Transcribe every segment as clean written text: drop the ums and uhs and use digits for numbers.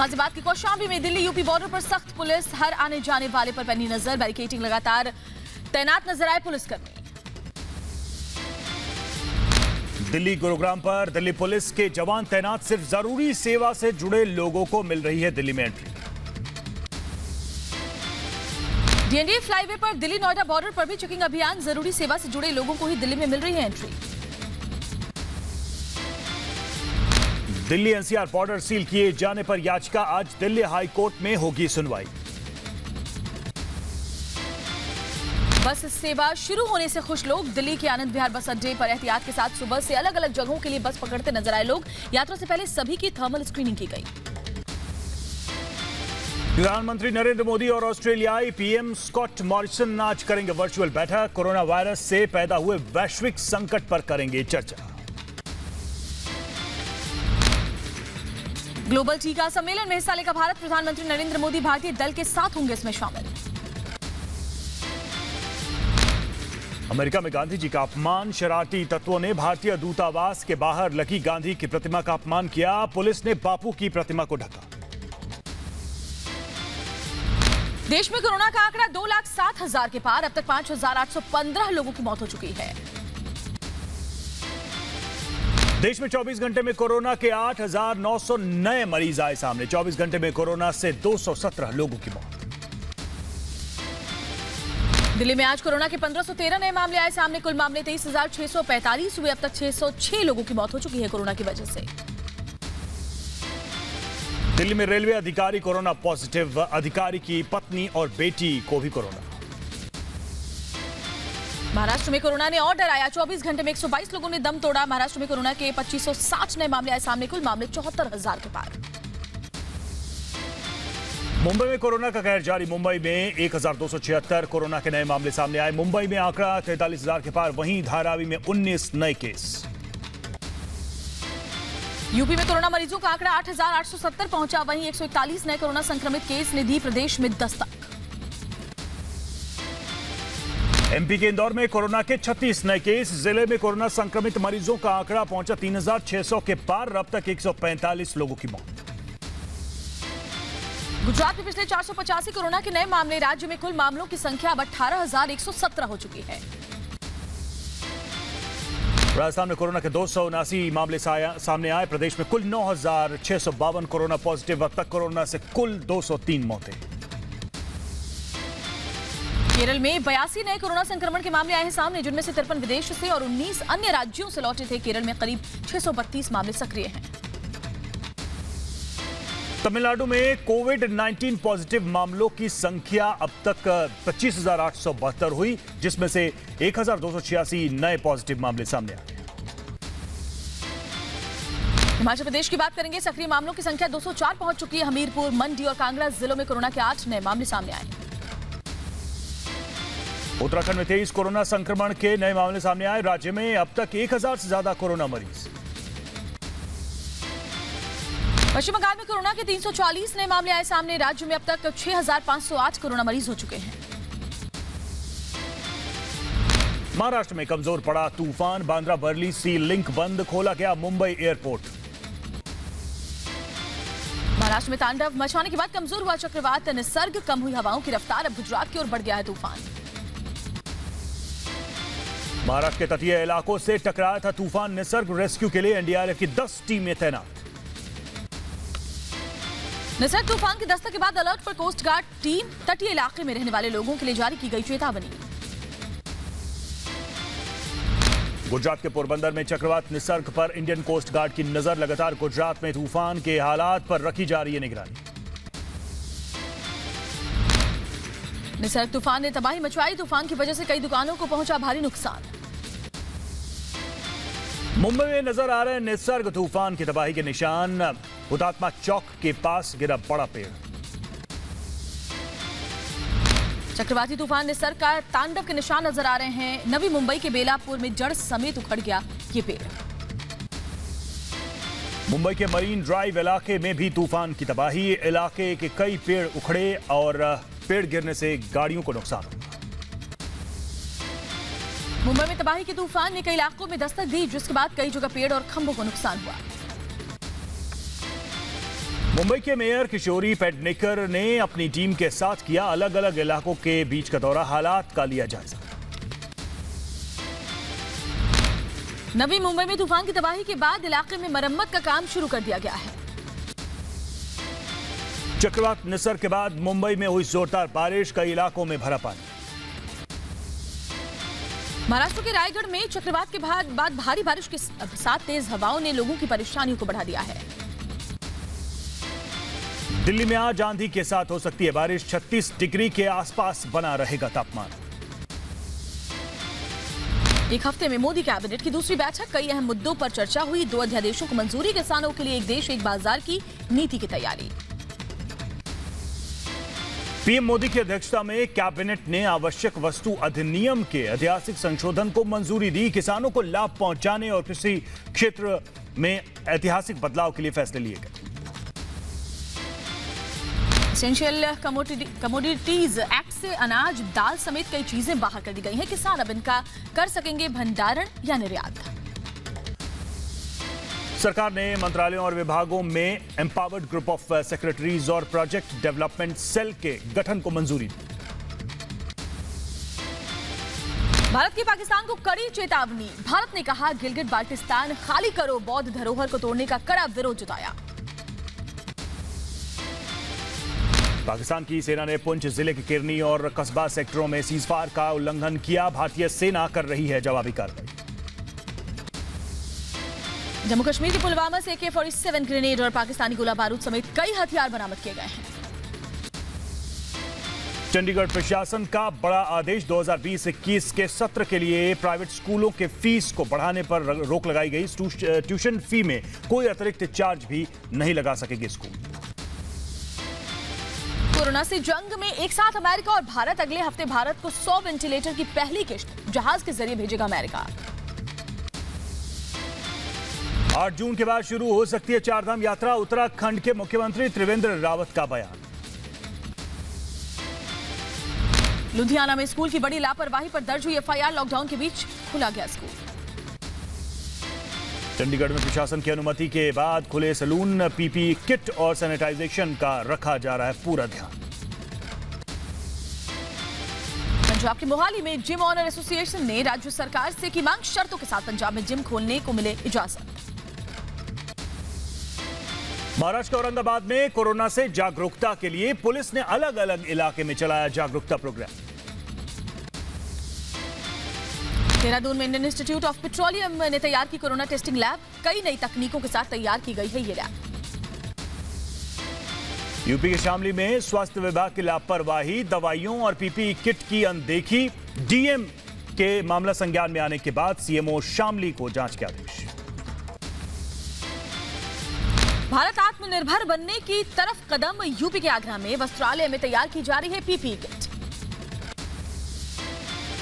गाजियाबाद के कौशाम्बी में Delhi UP border पर सख्त पुलिस, हर आने जाने वाले पर पैनी नजर, बैरिकेडिंग लगातार तैनात नजर आए पुलिसकर्मी। दिल्ली गुरुग्राम पर दिल्ली पुलिस के जवान तैनात, सिर्फ जरूरी सेवा से जुड़े लोगों को मिल रही है दिल्ली में एंट्री। डीएनडी फ्लाईवे पर दिल्ली नोएडा बॉर्डर पर भी चेकिंग अभियान, जरूरी सेवा से जुड़े लोगों को ही दिल्ली में मिल रही है entry. Delhi NCR border seal किए जाने पर याचिका, आज दिल्ली हाई कोर्ट में होगी सुनवाई। बस सेवा शुरू होने से खुश लोग, दिल्ली के आनंद विहार बस अड्डे पर एहतियात के साथ सुबह से अलग अलग जगहों के लिए बस पकड़ते नजर आए लोग। यात्रा से पहले सभी की थर्मल स्क्रीनिंग की गई। प्रधानमंत्री नरेंद्र मोदी और ऑस्ट्रेलियाई पीएम स्कॉट मॉरिसन आज करेंगे वर्चुअल बैठक, कोरोना वायरस से पैदा हुए वैश्विक संकट पर करेंगे चर्चा। ग्लोबल टीका सम्मेलन में हिस्सा लेगा भारत, प्रधानमंत्री नरेंद्र मोदी भारतीय दल के साथ होंगे इसमें शामिल। अमेरिका में गांधी जी का अपमान, शरारती तत्वों ने भारतीय दूतावास के बाहर लगी गांधी की प्रतिमा का अपमान किया, पुलिस ने बापू की प्रतिमा को ढका। देश में कोरोना का आंकड़ा 2,07,000 के पार, अब तक 5,815 लोगों की मौत हो चुकी है। देश में 24 घंटे में कोरोना के 8,900 नए मरीज आए सामने, 24 घंटे में कोरोना से 217 लोगों की मौत। दिल्ली में आज कोरोना के 1513 नए मामले आए सामने, कुल मामले 23,645 हुए, अब तक 606 लोगों की मौत हो चुकी है कोरोना की वजह से। दिल्ली में रेलवे अधिकारी कोरोना पॉजिटिव, अधिकारी की पत्नी और बेटी को भी कोरोना। महाराष्ट्र में कोरोना ने और डराया, 24 घंटे में 122 लोगों ने दम तोड़ा। महाराष्ट्र में कोरोना के 2560 नए मामले आए सामने, कुल मामले 74,000 के पार। मुंबई में कोरोना का कहर जारी, मुंबई में 1,276 कोरोना के नए मामले सामने आए। मुंबई में आंकड़ा 43,000 के पार, वहीं धारावी में 19 नए केस। यूपी में कोरोना मरीजों का आंकड़ा 8,870 पहुंचा, वहीं 141 नए कोरोना संक्रमित केस ने दी प्रदेश में दस्तक। एमपी के इंदौर में कोरोना के 36 नए केस, जिले में कोरोना संक्रमित मरीजों का आंकड़ा पहुंचा 3,600 के पार, अब तक 145 लोगों की मौत। गुजरात में पिछले 485 कोरोना के नए मामले, राज्य में कुल मामलों की संख्या अब 18,117 हो चुकी है। राजस्थान में कोरोना के 279 मामले सामने आए, प्रदेश में कुल 9,652 कोरोना पॉजिटिव, अब तक कोरोना से कुल 203 मौतें। केरल में 82 नए कोरोना संक्रमण के मामले आए हैं सामने, जिनमें से 53 विदेश से और 19 अन्य राज्यों से लौटे थे। केरल में करीब 632 मामले सक्रिय हैं। तमिलनाडु में कोविड-19 पॉजिटिव मामलों की संख्या अब तक 25,872 हुई, जिसमें से 1,286 नए पॉजिटिव मामले सामने आए। हिमाचल प्रदेश की बात करेंगे, सक्रिय मामलों की संख्या 204 पहुंच चुकी है। हमीरपुर, मंडी और कांगड़ा जिलों में कोरोना के 8 नए मामले सामने आए। उत्तराखंड में 23 कोरोना संक्रमण के नए मामले सामने आए, राज्य में अब तक 1,000 से ज्यादा कोरोना मरीज। पश्चिम बंगाल में कोरोना के 340 नए मामले आए सामने, राज्य में अब तक 6,508 कोरोना मरीज हो चुके हैं। महाराष्ट्र में कमजोर पड़ा तूफान, बांद्रा बरली सी लिंक बंद, खोला गया मुंबई एयरपोर्ट। महाराष्ट्र में तांडव मचाने के बाद कमजोर हुआ चक्रवात निसर्ग, कम हुई हवाओं की रफ्तार, अब गुजरात की ओर बढ़ गया है तूफान। महाराष्ट्र के तटीय इलाकों से टकराया था तूफान निसर्ग, रेस्क्यू के लिए एनडीआरएफ की 10 टीमें तैनात। निसर्ग तूफान की दस्तक के बाद अलर्ट पर कोस्ट गार्ड टीम, तटीय इलाके में रहने वाले लोगों के लिए जारी की गई चेतावनी। गुजरात के पोरबंदर में चक्रवात निसर्ग पर इंडियन कोस्ट गार्ड की नजर, लगातार गुजरात में तूफान के हालात पर रखी जा रही है निगरानी। निसर्ग तूफान ने तबाही मचाई, तूफान की वजह से कई दुकानों को पहुंचा भारी नुकसान। मुंबई में नजर आ रहे निसर्ग तूफान की तबाही के निशान, हुतात्मा चौक के पास गिरा बड़ा पेड़। चक्रवाती तूफान निसर्ग का तांडव के निशान नजर आ रहे हैं। नवी मुंबई के बेलापुर में जड़ समेत उखड़ गया ये पेड़। मुंबई के मरीन ड्राइव इलाके में भी तूफान की तबाही, इलाके के कई पेड़ उखड़े और पेड़ गिरने से गाड़ियों को नुकसान हुआ। मुंबई में तबाही के तूफान ने कई इलाकों में दस्तक दी, जिसके बाद कई जगह पेड़ और खंभों को नुकसान हुआ। मुंबई के मेयर किशोरी पेडनेकर ने अपनी टीम के साथ किया अलग अलग इलाकों के बीच का दौरा, हालात का लिया जायजा। नवी मुंबई में तूफान की तबाही के बाद इलाके में मरम्मत का काम शुरू कर दिया गया है। चक्रवात निसर्ग के बाद मुंबई में हुई जोरदार बारिश, कई इलाकों में भरा पानी। महाराष्ट्र के रायगढ़ में चक्रवात के बाद भारी बारिश के साथ तेज हवाओं ने लोगों की परेशानियों को बढ़ा दिया है। दिल्ली में आज आंधी के साथ हो सकती है बारिश, 36 डिग्री के आसपास बना रहेगा तापमान। एक हफ्ते में मोदी कैबिनेट की दूसरी बैठक, कई अहम मुद्दों पर चर्चा हुई। 2 अध्यादेशों को मंजूरी, किसानों के लिए एक देश एक बाजार की नीति की तैयारी। पीएम मोदी की अध्यक्षता में कैबिनेट ने आवश्यक वस्तु अधिनियम के ऐतिहासिक संशोधन को मंजूरी दी। किसानों को लाभ पहुंचाने और कृषि क्षेत्र में ऐतिहासिक बदलाव के लिए फैसले लिए गए। एसेंशियल कमोडिटीज एक्ट से अनाज, दाल समेत कई चीजें बाहर कर दी गई हैं। किसान अब इनका कर सकेंगे भंडारण या निर्यात। सरकार ने मंत्रालयों और विभागों में एम्पावर्ड ग्रुप ऑफ सेक्रेटरीज और प्रोजेक्ट डेवलपमेंट सेल के गठन को मंजूरी दी। भारत की पाकिस्तान को कड़ी चेतावनी, भारत ने कहा गिलगिट बाल्टिस्तान खाली करो, बौद्ध धरोहर को तोड़ने का कड़ा विरोध जताया। पाकिस्तान की सेना ने पुंछ जिले के किरनी और कस्बा सेक्टरों में सीजफायर का उल्लंघन किया, भारतीय सेना कर रही है जवाबी कार्रवाई। जम्मू कश्मीर के पुलवामा से AK-47 ग्रेनेड और पाकिस्तानी गोला बारूद समेत कई हथियार बरामद किए गए हैं। चंडीगढ़ प्रशासन का बड़ा आदेश, 2020-21 के सत्र के लिए प्राइवेट स्कूलों के फीस को बढ़ाने पर रोक लगाई गई। ट्यूशन फी में कोई अतिरिक्त चार्ज भी नहीं लगा सकेंगे स्कूल। कोरोना से जंग में एक साथ अमेरिका और भारत, अगले हफ्ते भारत को 100 वेंटिलेटर की पहली किश्त जहाज के जरिए भेजेगा अमेरिका। 8 जून के बाद शुरू हो सकती है चारधाम यात्रा, उत्तराखंड के मुख्यमंत्री त्रिवेंद्र रावत का बयान। लुधियाना में स्कूल की बड़ी लापरवाही पर दर्ज हुई FIR, लॉकडाउन के बीच खुला गया स्कूल। चंडीगढ़ में प्रशासन की अनुमति के बाद खुले सैलून, PPE किट और सैनिटाइजेशन का रखा जा रहा है पूरा ध्यान। पंजाब के मोहाली में जिम ऑनर एसोसिएशन ने राज्य सरकार से की मांग, शर्तों के साथ पंजाब में जिम खोलने को मिले इजाजत। महाराष्ट्र के औरंगाबाद में कोरोना से जागरूकता के लिए पुलिस ने अलग अलग इलाके में चलाया जागरूकता प्रोग्राम। देहरादून में इंडियन इंस्टीट्यूट ऑफ पेट्रोलियम ने तैयार की कोरोना टेस्टिंग लैब, कई नई तकनीकों के साथ तैयार की गई है ये लैब। यूपी के शामली में स्वास्थ्य विभाग की लापरवाही, दवाइयों और PPE किट की अनदेखी, DM के मामला संज्ञान में आने के बाद CMO शामली को जांच के आदेश। भारत आत्मनिर्भर बनने की तरफ कदम, यूपी के आगरा में वस्त्रालय में तैयार की जा रही है PPE किट।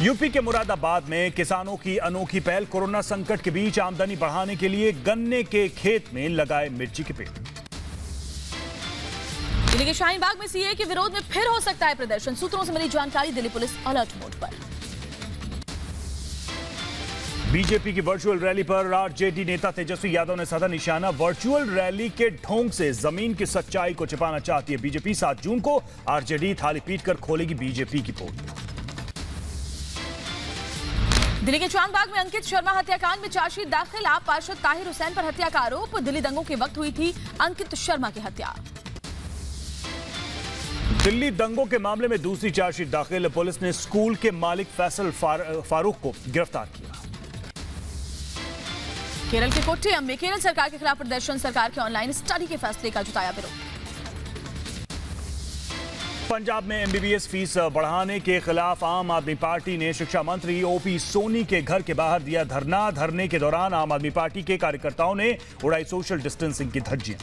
यूपी के मुरादाबाद में किसानों की अनोखी पहल, कोरोना संकट के बीच आमदनी बढ़ाने के लिए गन्ने के खेत में लगाए मिर्ची के पेड़। दिल्ली के शाहीन बाग में CAA के विरोध में फिर हो सकता है प्रदर्शन, सूत्रों से मिली जानकारी, दिल्ली पुलिस अलर्ट मोड पर। बीजेपी की वर्चुअल रैली पर आरजेडी नेता तेजस्वी यादव ने साधा निशाना, वर्चुअल रैली के ढोंग से जमीन की सच्चाई को छिपाना चाहती है बीजेपी। 7 जून को आरजेडी थाली पीटकर खोलेगी बीजेपी की पोल। दिल्ली के चांदबाग में अंकित शर्मा हत्याकांड में चार्जशीट दाखिल, आप पार्षद ताहिर हुसैन पर हत्या का आरोप, दिल्ली दंगों के वक्त हुई थी अंकित शर्मा की हत्या। दिल्ली दंगों के मामले में दूसरी चार्जशीट दाखिल, पुलिस ने स्कूल के मालिक फैसल फारूक को गिरफ्तार किया। केरल के कोट्टयम में केरल सरकार के खिलाफ प्रदर्शन, सरकार के ऑनलाइन स्टडी के फैसले का जताया विरोध। पंजाब में MBBS फीस बढ़ाने के खिलाफ आम आदमी पार्टी ने शिक्षा मंत्री OP सोनी के घर के बाहर दिया धरना। धरने के दौरान आम आदमी पार्टी के कार्यकर्ताओं ने उड़ाई सोशल डिस्टेंसिंग की धज्जियां।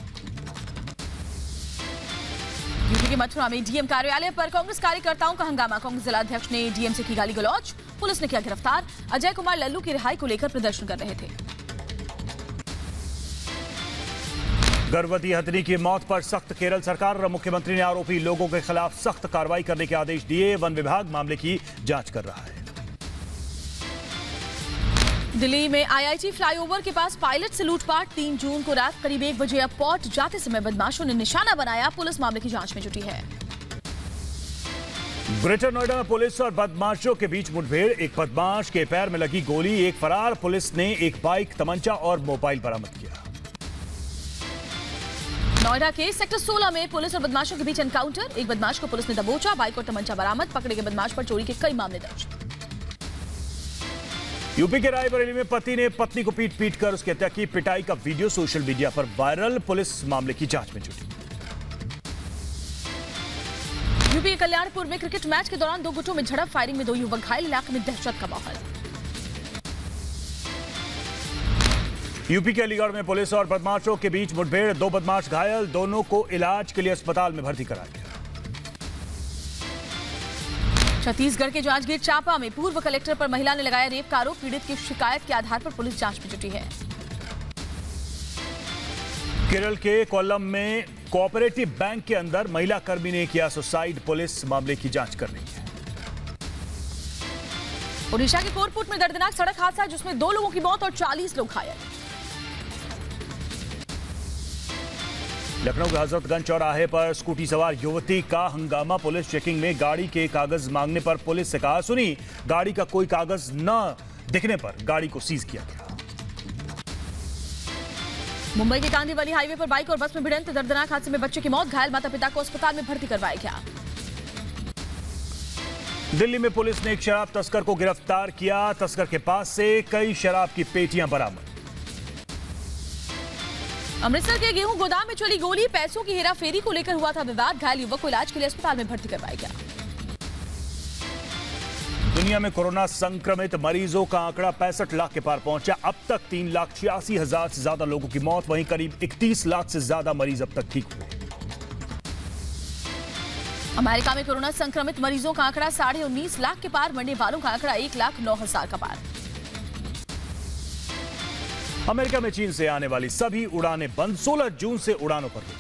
यूपी के मथुरा में DM कार्यालय पर कांग्रेस कार्यकर्ताओं का हंगामा, कांग्रेस जिलाध्यक्ष ने DM से की गाली गलौज, पुलिस ने किया गिरफ्तार। अजय कुमार लल्लू की रिहाई को लेकर प्रदर्शन कर रहे थे। गर्भवती हथिनी की मौत पर सख्त केरल सरकार, मुख्यमंत्री ने आरोपी लोगों के खिलाफ सख्त कार्रवाई करने के आदेश दिए। वन विभाग मामले की जांच कर रहा है। दिल्ली में आईआईटी फ्लाईओवर के पास पायलट से लूटपाट। 3 जून को रात करीब 1 बजे एयरपोर्ट जाते समय बदमाशों ने निशाना बनाया। पुलिस मामले की जांच में जुटी है। ग्रेटर नोएडा में पुलिस और बदमाशों के बीच मुठभेड़। एक बदमाश के पैर में लगी गोली, एक फरार। पुलिस ने एक बाइक, तमंचा और मोबाइल बरामद किया। नोएडा के सेक्टर 16 में पुलिस और बदमाशों के बीच एनकाउंटर। एक बदमाश को पुलिस ने दबोचा, बाइक और तमंचा बरामद। पकड़े गए बदमाश पर चोरी के कई मामले दर्ज। यूपी के रायबरेली में पति ने पत्नी को पीट कर उसकी हत्या की। पिटाई का वीडियो सोशल मीडिया पर वायरल। पुलिस मामले की जांच में जुटी। यूपी के कल्याणपुर में क्रिकेट मैच के दौरान 2 गुटों में झड़प। फायरिंग में 2 युवक घायल। इलाके में दहशत का माहौल। यूपी के अलीगढ़ में पुलिस और बदमाशों के बीच मुठभेड़। 2 बदमाश घायल, दोनों को इलाज के लिए अस्पताल में भर्ती कराया गया। छत्तीसगढ़ के जांजगीर चांपा में पूर्व कलेक्टर पर महिला ने लगाया रेप का आरोप। पीड़ित की शिकायत के आधार पर पुलिस जांच में जुटी है। केरल के कोल्लम में कोऑपरेटिव बैंक के अंदर महिला कर्मी ने किया सुसाइड। पुलिस मामले की जांच कर रही है। ओडिशा के कोरपुट में दर्दनाक सड़क हादसा, जिसमें 2 लोगों की मौत और 40 लोग घायल। लखनऊ के हजरतगंज चौराहे पर स्कूटी सवार युवती का हंगामा। पुलिस चेकिंग में गाड़ी के कागज मांगने पर पुलिस से कहा सुनी। गाड़ी का कोई कागज न दिखने पर गाड़ी को सीज किया गया। मुंबई के कांदीवली हाईवे पर बाइक और बस में भिड़ंत। दर्दनाक हादसे में बच्चे की मौत, घायल माता पिता को अस्पताल में भर्ती करवाया गया। दिल्ली में पुलिस ने एक शराब तस्कर को गिरफ्तार किया। तस्कर के पास से कई शराब की पेटियां बरामद। अमृतसर के गेहूं गोदाम में चली गोली। पैसों की हेराफेरी को लेकर हुआ था विवाद। घायल युवक को इलाज के लिए अस्पताल में भर्ती करवाया गया। दुनिया में कोरोना संक्रमित मरीजों का आंकड़ा 65 लाख के पार पहुंचा। अब तक 3,86,000 से ज्यादा लोगों की मौत। वहीं करीब 31 लाख से ज्यादा मरीज अब तक ठीक हुए। अमेरिका में कोरोना संक्रमित मरीजों का आंकड़ा 19.5 लाख के पार। मरने वालों का आंकड़ा 1,09,000 का पार। अमेरिका में चीन से आने वाली सभी उड़ानें बंद। 16 जून से उड़ानों पर रोक।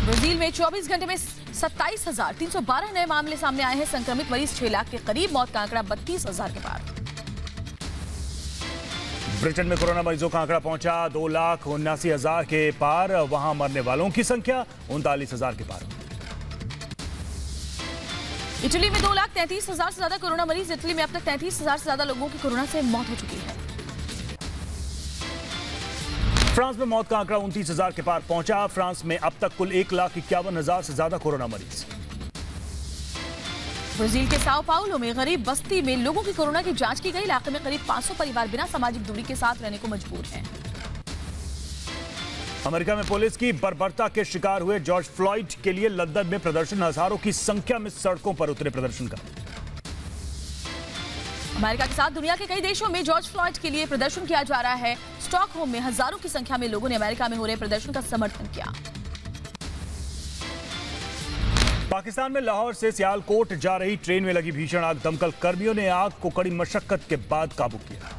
ब्राजील में 24 घंटे में 27,312 नए मामले सामने आए हैं। संक्रमित मरीज 6 लाख के करीब। मौत का आंकड़ा 32,000 के पार। ब्रिटेन में कोरोना मरीजों का आंकड़ा पहुंचा 2,79,000 के पार। वहां मरने वालों की संख्या 39,000 के पार। इटली में 2,33,000 से ज्यादा कोरोना मरीज। इटली में अब तक 33,000 से ज्यादा लोगों की कोरोना से मौत हो चुकी है। फ्रांस में मौत का आंकड़ा 29,000 के पार पहुंचा। फ्रांस में अब तक कुल 1,51,000 से ज्यादा कोरोना मरीज। ब्राजील के साओ पाउलो में गरीब बस्ती में लोगों की कोरोना की जांच की गई। इलाके में करीब 500 परिवार बिना सामाजिक दूरी के साथ रहने को मजबूर हैं। अमेरिका में पुलिस की बर्बरता के शिकार हुए जॉर्ज फ्लॉयड के लिए लंदन में प्रदर्शन। हजारों की संख्या में सड़कों पर उतरे प्रदर्शनकारी। अमेरिका के साथ दुनिया के कई देशों में जॉर्ज फ्लॉयड के लिए प्रदर्शन किया जा रहा है। स्टॉकहोम में हजारों की संख्या में लोगों ने अमेरिका में हो रहे प्रदर्शन का समर्थन किया। पाकिस्तान में लाहौर से सियालकोट जा रही ट्रेन में लगी भीषण आग। दमकल कर्मियों ने आग को कड़ी मशक्कत के बाद काबू किया।